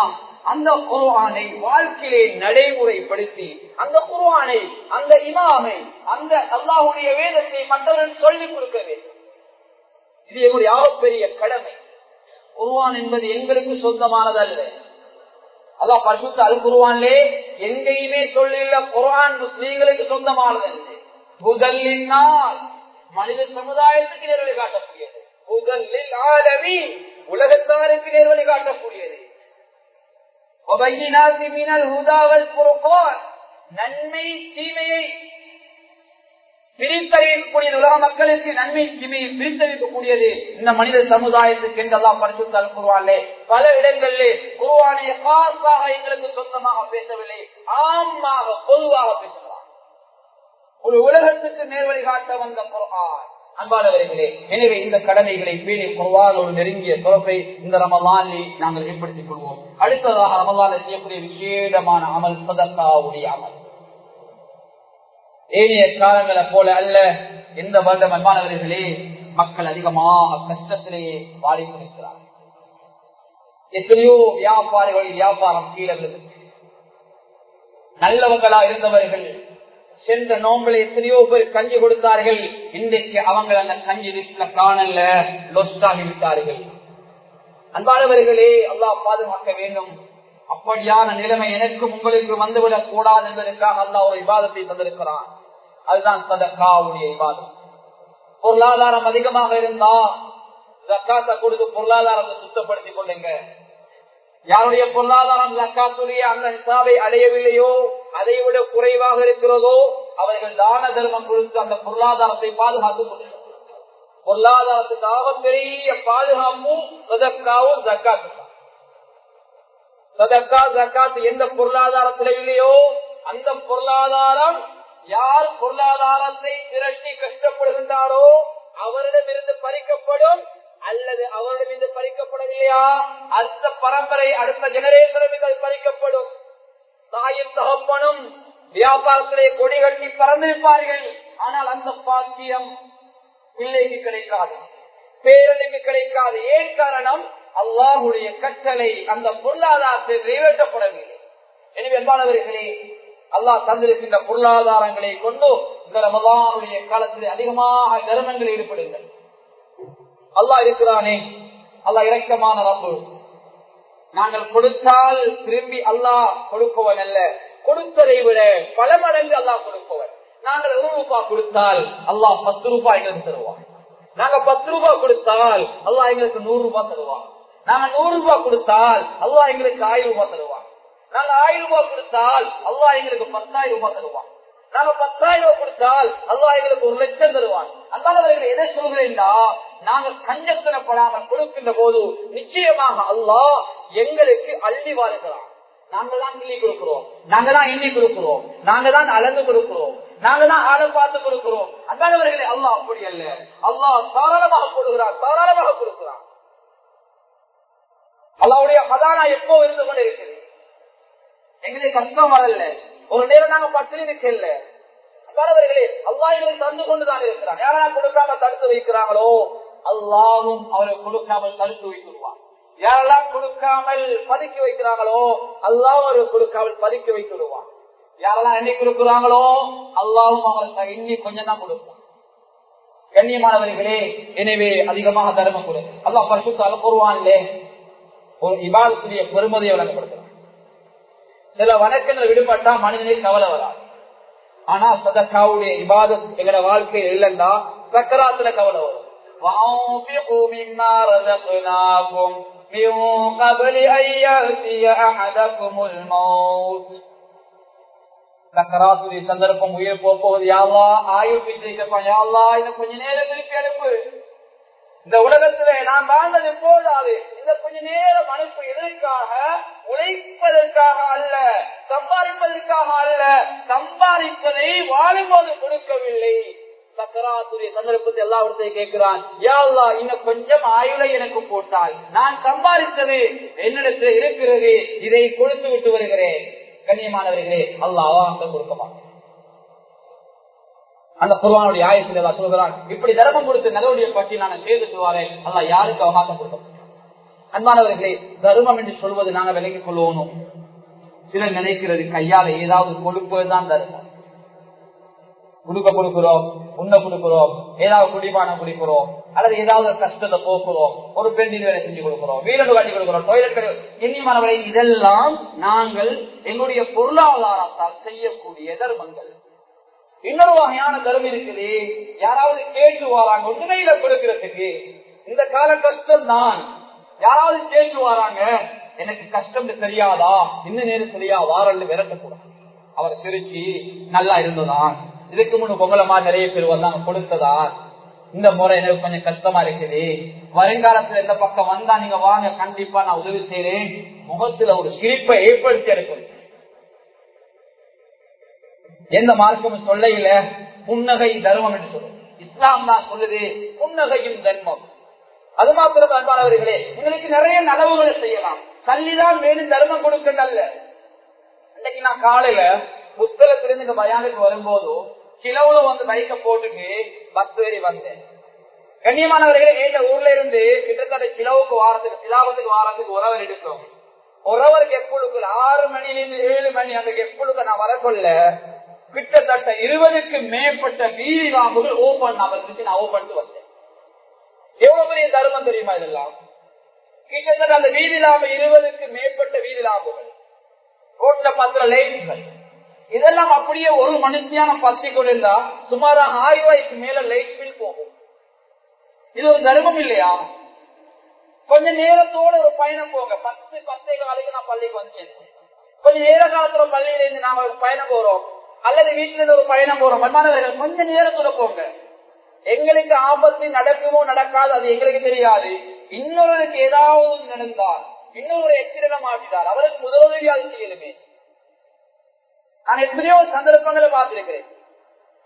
அந்த குர்ஆனை வாழ்க்கையிலே நடைமுறைப்படுத்தி அந்த குர்ஆனை, அந்த இமாமை, அந்த அல்லாஹ்வுடைய வேதத்தை மற்றவர்கள் சொல்லிக் கொடுக்க வேண்டும். இது எங்களுடைய ஆகப்பெரிய கடமை. குர்ஆன் என்பது எங்களுக்கு சொந்தமானதல்ல. அல்லாஹ் பரிசுத்த அல் குர்ஆனிலே எங்கேயுமே சொல்லியுள்ள குர்ஆன் முஸ்லிம்களுக்கு சொந்தமானதல்ல. ஹுதல்லின்னாஸ், மனித சமுதாயத்துக்கு நேர்வழி காட்டக்கூடியது. உலகத்தாருக்கு நேர்வழி காட்டக்கூடியது. நன்மை தீமையை பிரித்தறிவிக்கக்கூடியது, உலக மக்களுக்கு நன்மை தீமையை பிரித்தறிவிக்கக்கூடியது இந்த மனித சமுதாயத்துக்கு என்று அல்லாஹ் பரிசுத்த அல் குர்ஆனிலே பல இடங்களிலே குர்ஆனை காசாக எங்களுக்கு சொந்தமாக பேசவில்லை, ஆமாக பொதுவாக பேசுகிறார். ஒரு உலகத்துக்கு நேர்வழி காட்ட வந்த குர்ஆன். அன்பானவர்களே, எனவே இந்த கடமைகளை பேணி குர்ஆனோடு நெருங்கிய தொடர்பை இந்த ரமலானில் நாங்கள் ஏற்படுத்திக் கொள்வோம். அடுத்ததாக ரமலானில் செய்யக்கூடிய விசேடமான அமல் சதகாவுடைய அமல். ஏனைய காலங்களை போல அல்ல. இந்த வருடம் அன்பானவர்களே, மக்கள் அதிகமாக கஷ்டத்திலேயே வாடிக்கொண்டிருக்கிறார். எத்தனையோ வியாபாரிகளின் வியாபாரம் கீழே விழுது. நல்லவர்களா இருந்தவர்கள் சென்ற நோம்பலை எத்தனையோ பேர் கஞ்சி கொடுத்தார்கள். இன்றைக்கு அவங்க அந்த கஞ்சி லிஸ்ட்ல காணல, லொஸ்டாகி விட்டார்கள். அன்பானவர்களே, அல்லாஹ் பாதுகாக்க வேண்டும். அப்படியான நிலைமை எனக்கும் உங்களுக்கு வந்துவிடக் கூடாது என்பதற்காக அல்லாஹ் ஒரு இபாதத்தை தந்திருக்கிறான். அதுதான் சதகாவுடைய இபாதத். பொருளாதாரம் அதிகமாக இருந்தா ஜக்காத்தை கொடுத்து பொருளாதாரத்தை சுத்தப்படுத்திக் கொள்ளுங்க. யாருடைய பொருளாதாரம் ஜக்காத்துடைய அந்த நிசாபை அடையவில்லையோ, அதை விட குறைவாக இருக்கிறதோ, அவர்கள் தான தர்மம் கொடுத்து அந்த பொருளாதாரத்தை பாதுகாத்துக் கொள்ளுங்கள். பொருளாதாரத்துக்காக பெரிய பாதுகாப்பும் சதக்காவும் ஜக்காத்து. சதக்கா ஜக்காத்து எந்த பொருளாதாரத்தில் இல்லையோ அந்த பொருளாதாரம், யார் பொருளாதாரத்தை திரட்டி கஷ்டப்படுகின்றாரோ அவரிடமிருந்து பறிக்கப்படும். அல்லது அவரிடமிருந்து பறிக்கப்படவில்லையா, அடுத்த பரம்பரை, அடுத்த ஜெனரேஷன் பறிக்கப்படும். தாயும் தகப்பனும் வியாபாரத்திலே கொடி கட்டி பறந்திருப்பார்கள். ஆனால் அந்த பாக்கியம் பிள்ளைக்கு கிடைக்காது, பேரனுக்கு கிடைக்காது. ஏன் காரணம்? அல்லாஹ்வுடைய கட்டளை அந்த பொருளாதாரத்தை நிறைவேற்றப்படவில்லை. எனவே அன்பானவர்களே, அல்லாஹ் தந்திருக்கின்ற பொருளாதாரங்களை கொண்டு இந்த ரமலானுடைய காலத்தில் அதிகமாக தர்மங்களில் ஈடுபடுங்கள். அல்லாஹ் இருக்கிறானே, அல்லாஹ் இரக்கமான ரப்பு. நாங்கள் கொடுத்தால் திரும்பி அல்லாஹ் கொடுப்பவன் அல்ல, கொடுத்ததை விட பல மடங்கு அல்லாஹ் கொடுப்பவன். நாங்கள் 1 ரூபாய் கொடுத்தால் அல்லாஹ் 10 ரூபாய் எங்களுக்கு தருவான். நாங்க 10 ரூபாய் கொடுத்தால் அல்லாஹ் எங்களுக்கு 100 ரூபாய் தருவான். நாங்க 100 ரூபாய் கொடுத்தால் அல்லாஹ் எங்களுக்கு 1000 ரூபாய் தருவான். நாங்க 1000 ரூபாய் கொடுத்தால் அல்லாஹ் எங்களுக்கு 10,000 ரூபாய் தருவான். நாங்க 10,000 ரூபாய் கொடுத்தால் அல்லாஹ் எங்களுக்கு 1 லட்சம் தருவான். அன்பானவர்கள், எதை சொல்கிறேன்னா, நாங்கள் கஞ்சத்தனப்படாமல் கொடுக்கின்ற போது நிச்சயமாக அல்லாஹ் எங்களுக்கு அள்ளி வாழ்கிறான். நாங்க தான் கிள்ளி கொடுக்கிறோம், நாங்க தான் எண்ணி கொடுக்கிறோம், நாங்க தான் அளந்து கொடுக்கிறோம், நாங்க தான் ஆளை பார்த்து கொடுக்கிறோம். அன்பானவர்களே, அல்லாஹ் அப்படி அல்ல. அல்லாஹ் தாராளமாக கொடுக்கிறார், தாராளமாக கொடுக்கிறார். அல்லாஹ்வுடைய ஹதானா எப்போ இருந்து கொண்டு இருக்குது. எங்களுக்கு கஷ்டம் வரல, ஒரு நேரம் நாங்க பட்டினி நிக்கல. அன்பானவர்களே, அல்லாஹ் எங்களுக்கு தந்து கொண்டுதான் இருக்கிறான். யாரெல்லாம் கொடுக்காம தடுத்து வைக்கிறாங்களோ அல்லாஹ்வும் அவர்கள் கொடுக்காமல் தடுத்து வைத்துடுவான். யாரெல்லாம் கொடுக்காமல் பதுக்கி வைக்கிறாங்களோ அல்லாஹ் அவர்கள் கொடுக்காமல் பதுக்கி வைத்து விடுவான். யாரெல்லாம் எண்ணி கொடுக்கிறாங்களோ அல்லாஹ்வும் அவங்களுக்கு எண்ணி கொஞ்சம் தான் கொடுப்பான். கண்ணியமானவர்களே, எனவே அதிகமாக தர்மம் கொடு. அல்லாஹ் பரிசுத்த அல் குர்ஆனிலே ஒரு இபாதத்துடைய பெருமதியை வழங்கப்படுகிறார். சில வணக்கங்கள் விடுபட்டா மனிதனுக்கு கவலை வராது. ஆனா சதக்காவுடைய இபாதத் எங்களோட வாழ்க்கையில் இல்லைன்னா சக்கராத்துல கவலை வரும். وَأَنْفِقُوا مِمَّا رَزَقْنَاكُمْ مِنْ قَبْلِ أَنْ يَأْتِيَ أَحَدَكُمُ الْمَوْتُ. சக்கராத்துடைய சந்தர்ப்பம், உயிர் போகுது, யா அல்லாஹ் ஆயுள் பிச்சைக்கப்பா, யா அல்லாஹ் இன்னும் கொஞ்ச நேரம் திருப்பி அனுப்பு. இந்த உலகத்துல நான் வாழ்ந்தது போதாது, இந்த கொஞ்ச நேரம் அனுப்பு. எதற்காக? உழைப்பதற்காக அல்ல, சம்பாதிப்பதற்காக அல்ல. சம்பாதிப்பதை வாழும்போது கொடுக்கவில்லை. சக்கராத்துடைய சந்தர்ப்பத்தை எல்லா இடத்தையும் கேட்கிறான், யா அல்லாஹ் இன்னும் கொஞ்சம் ஆயுளை எனக்கு போட்டால் நான் சம்பாதித்தது என்னிடத்தில் இருக்கிறது, இதை கொடுத்து விட்டு வருகிறேன். கண்ணியமானவர்களே, அல்லாஹ் கொடுக்க மாட்டான். அந்த குர்ஆனுடைய ஆயத்தில் அல்லாஹ் சொல்கிறான், இப்படி தர்மம் கொடுத்து நகருடைய பற்றி நான் சேர்த்து வாரேன். அல்லாஹ் யாருக்கு அவகாசம் கொடுக்க மாட்டான். அன்பானவர்களே, தர்மம் என்று சொல்வது நாங்கள் விலகிக் கொள்ளணும். சிலர் நினைக்கிறது கையால ஏதாவது கொடுப்பதுதான் தர்மம். கொடுக்கிறோம், உண்ண கொடுக்கிறோம், ஏதாவது குடிபானம் குடிக்கிறோம், அல்லது ஏதாவது கஷ்டத்தை போக்குறோம், ஒரு பெண்ணின் வேலை செஞ்சு கொடுக்கிறோம், வீடு கட்டி கொடுக்கிறோம், டாய்லெட் கட்டி. எண்ணியமானவரை இதெல்லாம் நாங்கள் எங்களுடைய பொருளாதாரத்தால் செய்யக்கூடிய தர்மங்கள். இன்னொரு வகையான தர்மம் இருக்குது. யாராவது கேட்டு வராங்க உண்மையில கொடுக்கிறதுக்கு, இந்த கால கஷ்டம் தான். யாராவது கேட்டு வராங்க, எனக்கு கஷ்டம் தெரியாதா, இந்த நேரம் சரியா வாரல் விரட்டக்கூடாது. அவர் சிரிச்சு நல்லா இருந்ததான், இதுக்கு முன்னு பொங்கலமா நிறைய பேர் வந்தாங்க கொடுத்ததா, இந்த முறை எனக்கு கொஞ்சம் கஷ்டமா இருக்குது, வருங்காலத்துல இந்த பக்கம் வந்தா நீங்க வாங்க, கண்டிப்பா நான் உதவி செய்யறேன். முகத்துல ஒரு சிரிப்பை ஏற்படுத்தி எடுக்கணும். எந்த மார்க்கமும் சொல்ல இல்ல புன்னகை தர்மம் என்று சொல்லுது. இஸ்லாம் தான் சொல்லுது புன்னகையும் தர்மம். அது மாத்திரம் அன்பானவர்களே, உங்களுக்கு நிறைய நலவுகளை செய்யலாம். சல்லிதான் வேணும் தர்மம் கொடுக்கல. இன்னைக்கு நான் காலையில புத்தகத்திலிருந்து இந்த பயானுக்கு வரும்போது கிலவுல வந்து பைக்க போட்டுட்டு பஸ் ஏறி வந்தேன். கண்ணியமானவர்களே, எங்க ஊர்ல இருந்து கிட்டத்தட்ட கிலவுக்கு வாரத்துக்கு உறவர் எடுக்கும். உறவருக்கு எப்பொழுது 6 மணிலிருந்து 7 மணி அந்த எப்பொழுது நான் வர சொல்ல கிட்டத்தட்ட 20க்கு மேற்பட்ட வீதி லாம்புகள் ஓபன் அவருக்கு நான் ஓபன் வந்தேன். எவ்வளவு பெரிய தர்மம் தெரியுமா இதெல்லாம்? கிட்டத்தட்ட அந்த வீதி லாம்பு 20க்கு மேற்பட்ட வீதி லாம்புகள், ரோட்ல 10 லைட்கள், இதெல்லாம் அப்படியே ஒரு மனுஷியான பத்தி கொண்டிருந்தா சுமார் 1000 ரூபாய்க்கு மேல லைட் பில் போகும். இது ஒரு தர்மம் இல்லையா? கொஞ்ச நேரத்தோட ஒரு பயணம் போங்க. 10 காலைக்கு நான் பள்ளிக்கு வந்து சேர்ந்தேன். கொஞ்சம் நேர காலத்துல பள்ளியில இருந்து நாம பயணம் போறோம், அல்லது வீட்டுல இருந்து ஒரு பயணம் போறோம். மன்மானவர்கள் கொஞ்ச நேரத்தோட போங்க. எங்களுக்கு ஆபத்து நடக்குமோ நடக்காது அது எங்களுக்கு தெரியாது. இன்னொருக்கு ஏதாவது நடந்தால், இன்னொரு எச்சிடம் ஆகிட்டால் அவருக்கு முதலுதவியாக செய்யலுமே. நான் எத்தனையோ சந்தர்ப்பங்களை பார்த்திருக்கிறேன்.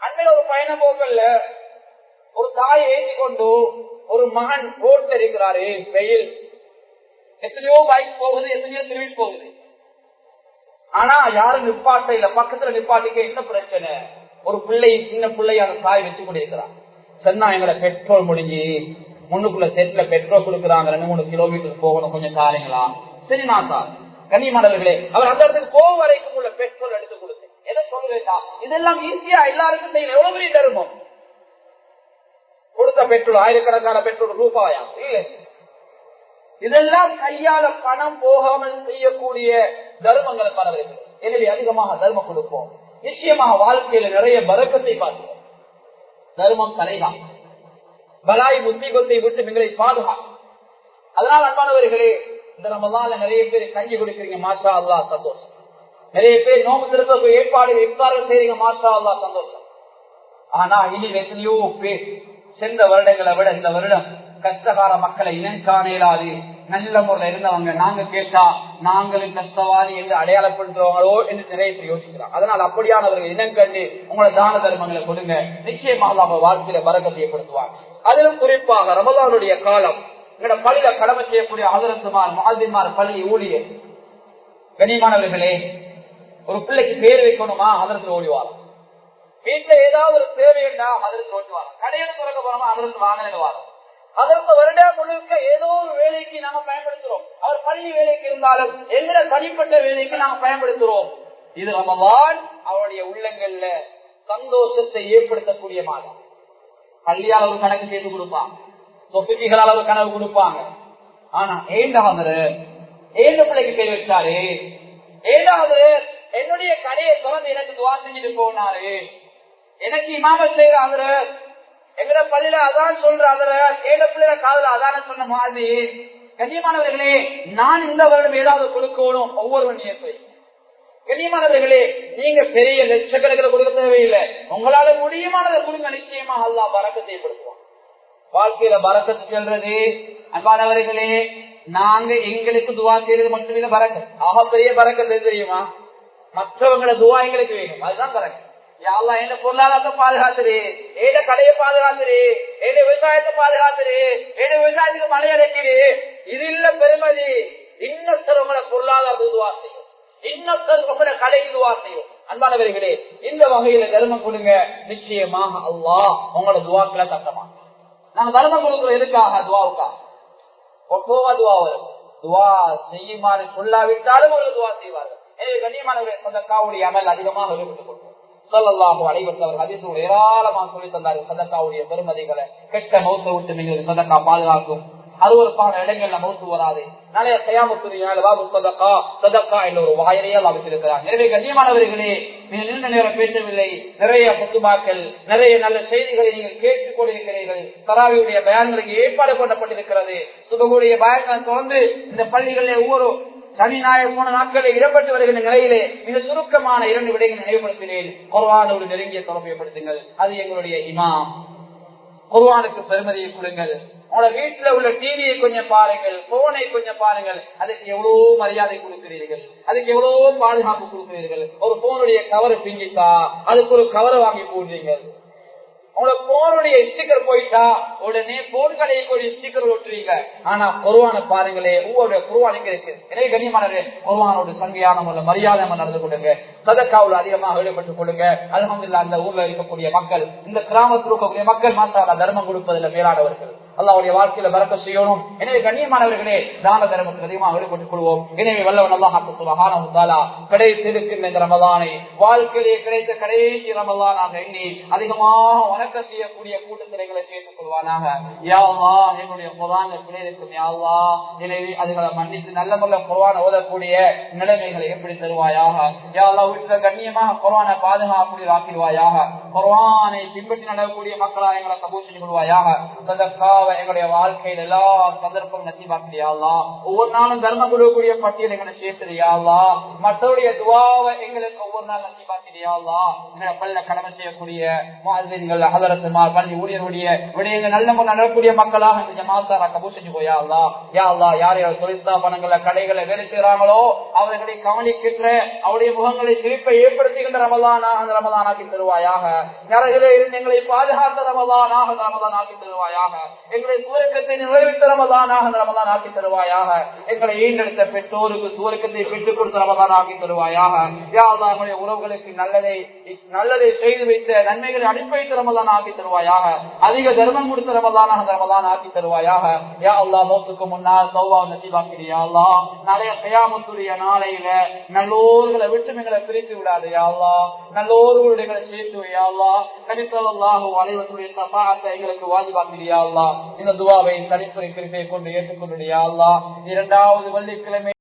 அண்மையில ஒரு பயணம் போக்கல்ல ஒரு தாயை ஏற்றி கொண்டு ஒரு மகன் ரோட்ல இருக்கிறாரு, வெயில், எத்தனையோ பைக் போகுது, எத்தனையோ திரும்பி போகுது. ஆனா யாரும் நிப்பாட்ட இல்ல. பக்கத்துல நிப்பாட்டிக்க என்ன பிரச்சனை? ஒரு பிள்ளை, சின்ன பிள்ளை அந்த தாய் வச்சு கொண்டிருக்கிறான். சொன்னா எங்களை பெட்ரோல் முடிஞ்சு முன்னுக்குள்ள செட்ல பெட்ரோல் கொடுக்குறாங்க, 2-3 கிலோமீட்டர் போகணும், கொஞ்சம் தாரீங்களா? சரி நான் தான். கண்ணியமானவர்களே, அவர் அந்த இடத்துக்கு போக வரைக்கும் உள்ள பெட்ரோல் எடுத்து கொடுத்தேன். எதை சொல்றேன்னா இதெல்லாம் ஈஸியா எல்லாருக்கும் செய்யணும். எவ்வளவு பெரிய தர்மம்! கொடுத்த பெட்ரோல் ஆயிரக்கணக்கான பெட்ரோல் ரூபாயா இல்ல, இதெல்லாம் கையால பணம் போகாமல் செய்யக்கூடிய தர்மங்கள் பரவாயில்லை. எனவே அதிகமாக தர்மம் கொடுப்போம். நிச்சயமாக வாழ்க்கையில நிறைய பரக்கத்தை பார்க்கிறோம். தர்மம் தலைதான் பலாய் முசீபத்தை விட்டு எங்களை பாதுகாக்கும். அதனால் அன்பானவர்களே, இந்த ரமலான்ல நிறைய பேர் கஞ்சி கொடுக்கிறீங்க, மாஷா அல்லாஹ் சந்தோஷம். நிறைய பேர் நோம்பு திருப்ப ஏற்பாடு இஃப்தார்கள் செய்றீங்க, மாஷா அல்லாஹ் சந்தோஷம். ஆனா இனி எத்தனையோ பேர் சென்ற வருடங்களை விட இந்த வருடம் கஷ்டகார மக்களை இனங்காணலாது நல்ல முறையில் இருந்தவங்க நாங்க கேட்டா நாங்களும் கஷ்டவாதி என்று அடையாளப்படுத்துறவங்களோ என்று நிறைய பேர் யோசிக்கிறாங்க. அதனால் அப்படியானவர்கள் இனம் கண்டு உங்களோட தான தர்மங்களை கொடுங்க. நிச்சயமாக அவங்க வாழ்க்கையில பரக்கத்தை ஏற்படுத்துவாங்க. அதிலும் குறிப்பாக ரமலானுடைய காலம் எங்களோட பள்ளியில கடமை செய்யக்கூடிய ஹதரத்துமார், முஅத்தின்மார், பள்ளி ஊழியர், கண்ணியமானவர்களே, ஒரு பிள்ளைக்கு பேர் வைக்கணுமா ஹதரத்துல ஓடிவார். வீட்டுல ஏதாவது ஒரு தேவையா அதற்கு ஓட்டுவாங்க, கடையில துறக்க போறோமா அதற்கு வாங்க வரோம். அதற்கு வருடம் முழுக்க ஏதோ ஒரு வேலைக்கு நாம பயன்படுத்துறோம். அவர் பள்ளி வேலைக்கு இருந்தாலும் எங்கட தனிப்பட்ட வேலைக்கு நாம பயன்படுத்துறோம். இது ரமலான் அவருடைய உள்ளங்கள்ல சந்தோஷத்தை ஏற்படுத்தக்கூடிய மாதம். பள்ளியால் ஒரு கணக்கு செய்து கொடுப்பாங்க, சொசைட்டிகளால் ஒரு கணக்கு கொடுப்பாங்க. ஆனா ஏண்டாவது பிள்ளைக்கு கை வச்சாரு, ஏண்டாவது என்னுடைய கடையை திறந்து எனக்கு துவா செஞ்சுட்டு போனாரு, எனக்கு இமாமத் செய்யற அவரு, எங்கட பள்ளியில அதான் சொல்ற அவரு, ஏழு பிள்ளைல காதல அதான சொன்ன மாதிரி. கண்ணியமானவர்களே, நான் இந்த வருடம் ஏதாவது கொடுக்கணும் ஒவ்வொரு நியத்தை. கண்ணியமானவர்களே, நீங்க பெரிய லட்சக்கணக்கில் கொடுக்க தேவையில்லை, உங்களால முடியுமானதை கொடுங்க. நிச்சயமா அல்லாஹ் பரக்கத்தை ஏற்படுத்துவான். வாழ்க்கையில பரக்கத்து செல்றது அன்பானவர்களே, நாங்க எங்களுக்கு துவா செய்யறது மட்டுமே பரக்கத். ஆக பெரிய பரக்கத்து தெரியுமா? மற்றவங்களோட துவா எங்களுக்கு வேணும், அதுதான் பரக்கத். யா அல்லாஹ் என்ன பொருளாதாரத்தை பாதுகாத்துரு, ஏட கடையை பாதுகாத்துரு, ஏட விவசாயத்தை பாதுகாத்துரு, ஏட விவசாயத்துக்கு மழை அடைக்குது. இது இல்ல பெருமதி. இன்னொருத்தர் உங்களை பொருளாதார துவா செய்யும், இன்னொருத்தர் உங்களை கடைக்கு துவா செய்யும். அன்பானவர்களே, இந்த வகையில தர்மம் கொடுங்க, நிச்சயமாக அல்லாஹ் உங்களோட துவாக்களை தட்டமா. நாங்க தர்மம் கொடுக்கிறோம் எதுக்காக? துவாவுக்காக. ஒப்போவா துவா வரும், துவா செய்யுமாறு சொல்லாவிட்டாலும் ஒரு துவா செய்வார்கள். எனவே கண்ணியமானவர்களே, சதக்காவுடைய அமல் அதிகமாக ஈடுபட்டுக் கொள்வோம். ஸல்லல்லாஹு அலைஹி வஸல்லம் ஹதீஸில் ஏராளமாக சொல்லி தந்தார்கள் சதக்காவுடைய பெருமதிகளை. கெட்ட மௌத்தை விட்டு நீங்கள் சதக்கா பாதுகாக்கும். அது ஒரு பல இடங்கள்ல மௌத்து வராது. நிறைய கயாமத்துடைய பாபு சதக்கா சதக்கா என்ற ஒரு வாயிலையே அமைத்திருக்கிறார். எனவே கண்ணியமானவர்களே, நீங்க நீண்ட நேரம் பேசவில்லை, நிறைய புத்துமாக்கள், நிறைய நல்ல செய்திகளை நீங்கள் கேட்டுக் கொண்டிருக்கிறீர்கள். தராவியுடைய பயான்களுக்கு ஏற்பாடு பண்ணப்பட்டிருக்கிறது. சுபகுடைய பயன்கள் தொடர்ந்து இந்த பள்ளிகளில் ஒவ்வொரு சனி ஞாயிறு போன நாட்களில் இடம்பெற்று வருகின்ற நிலையிலே மிக சுருக்கமான 2 விடயங்களை நினைவுபடுத்தினேன். குர்ஆனோடு நெருங்கிய தொடர்பு ஏற்படுத்துங்கள், அது எங்களுடைய இமாம். குர்ஆனுக்கு பெருமதியை கொடுங்கள். உங்களோட வீட்டுல உள்ள டிவியை கொஞ்சம் பாருங்கள், போனை கொஞ்சம் பாருங்கள். அதுக்கு எவ்வளவு மரியாதை கொடுக்கிறீர்கள், அதுக்கு எவ்வளவு பாதுகாப்பு கொடுக்கிறீர்கள். ஒரு போனுடைய கவரை பிஞ்சிட்டா அதுக்கு ஒரு கவரை வாங்கி போடுறீங்க. உங்களோட போனுடைய ஸ்டிக்கர் போயிட்டா உடனே போன் கடையை போய் ஸ்டிக்கர் ஒட்டுறீங்க. ஆனா குர்ஆனை பாருங்களே, ஒவ்வொரு குர்ஆன் எங்க இருக்கு. எனவே கண்ணியமானவர்களே, குர்ஆனோட சங்கையான முறையில் மரியாதை நடந்து கொடுங்க, சதக்காவுல அதிகமாக ஈடுபட்டுக் கொள்ளுங்க. அல்ஹம்துலில்லாஹ், அந்த ஊர்ல இருக்கக்கூடிய மக்கள், இந்த கிராமத்தில் இருக்கக்கூடிய மக்கள் மாஷாஅல்லாஹ் தர்மம் கொடுப்பதில் மேலானவர்கள். அல்லாஹ்வுடைய வாழ்க்கையில பரக்கத் செய்யணும். எனவே கண்ணியமானவர்களே, தான தர்மத்தில் அதிகமாக ஈடுபட்டுக் கொள்வோம். எனவே வல்லவன் அல்லாஹ் சுப்ஹானஹு வ தஆலா கிடைத்திருக்கும் இந்த ரமலானை வாழ்க்கையிலே கிடைத்த கடைசி ரமலானாக எண்ணி அதிகமாக வணக்க செய்யக்கூடிய கூட்டத்தில் எங்களை சேர்த்துக் கொள்வானாக. யா அல்லாஹ், எங்களுடைய குர்ஆன் கிடைக்கும் யா அல்லாஹ், எனவே அதுகளை மன்னித்து நல்ல முறையில் குர்ஆன் ஓதக்கூடிய நிலைமைகளை எப்படி தருவாயாக. யா அல்லாஹ், வீட்டுல கண்ணியமாக குர்ஆனை பாதுகாக்கூடிய ஆக்கிடுவாயாக. குர்ஆனை பின்பற்றி நடக்கக்கூடிய மக்களாக எங்களை கபூல் செய்து கொள்வாயாக. சதக்காவை எங்களுடைய வாழ்க்கையில் எல்லா சந்தர்ப்பம் நசீபாக்கிறியா அல்லாஹ். ஒவ்வொரு நாளும் தர்மம் கொடுக்கக்கூடிய பட்டியல் எங்களை சேர்த்துறியா அல்லாஹ். மற்றவருடைய துஆவை எங்களுக்கு ஒவ்வொரு நாள் நசீபாக்கிறியா அல்லாஹ். எங்களை பள்ளியில கடமை செய்யக்கூடிய முஅஸ்ஸின்கள், ஹதரத்துமார், பள்ளி ஊழியருடைய விடயங்கள் நல்ல முறையில் நடக்கக்கூடிய மக்களாக இந்த ஜமாத்தார கபூல் செஞ்சு போயா அல்லாஹ். யா அல்லாஹ், யார் யார் தொழிற்சாபனங்களை கடைகளை வேலை செய்யறாங்களோ அவர்களை கவனிக்கின்ற அவருடைய முகங்களை சிரிப்பை ஏற்படுத்துகின்ற ரமலானாக அந்த ரமலானாக்கி தருவாயாக. நரகிலே இருந்து எங்களை பாதுகாத்த ரமலானாக அந்த ரமலான் ஆக்கி தருவாயாக. எங்களை சுவர்க்கத்தை நிறைவேற்ற ரமலானாக அந்த ரமலான் ஆக்கி தருவாயாக. எங்களை ஈண்டெடுத்த பெற்றோருக்கு சுவர்க்கத்தை பெற்றுக் கொடுத்த ரமலான் ஆக்கி தருவாயாக. யா அல்லாஹ், எங்களுடைய உறவுகளுக்கு நல்லதை செய்து வைத்த நன்மைகளை அனுப்பி வைத்த ரமலான் ஆக்கி தருவாயாக. அதிக தர்மம் கொடுத்த ரமலானாக அந்த ரமலான் ஆக்கி தருவாயாக. யா அல்லாஹ், மௌத்துக்கு முன்னால் தௌபா நசீபாக்கிறியா அல்லாஹ். நாளைய கியாமத்துடைய நாளையில நல்லோர்களை விட்டு எங்களை பிரித்து விடாது யா அல்லாஹ். நல்லோர்களுடைய சேர்த்து யா அல்லாஹ். நபி ஸல்லல்லாஹு அலைஹி வஸல்லம் ஷஃபாஅத்தை எங்களுக்கு வாஜிபாக்கிறியா அல்லாஹ். இந்த துஆவை தனிப்பெரும் கிருபையை கொண்டு ஏற்றுக்கொள்ளுடைய யா அல்லாஹ். 2வது வெள்ளிக்கிழமை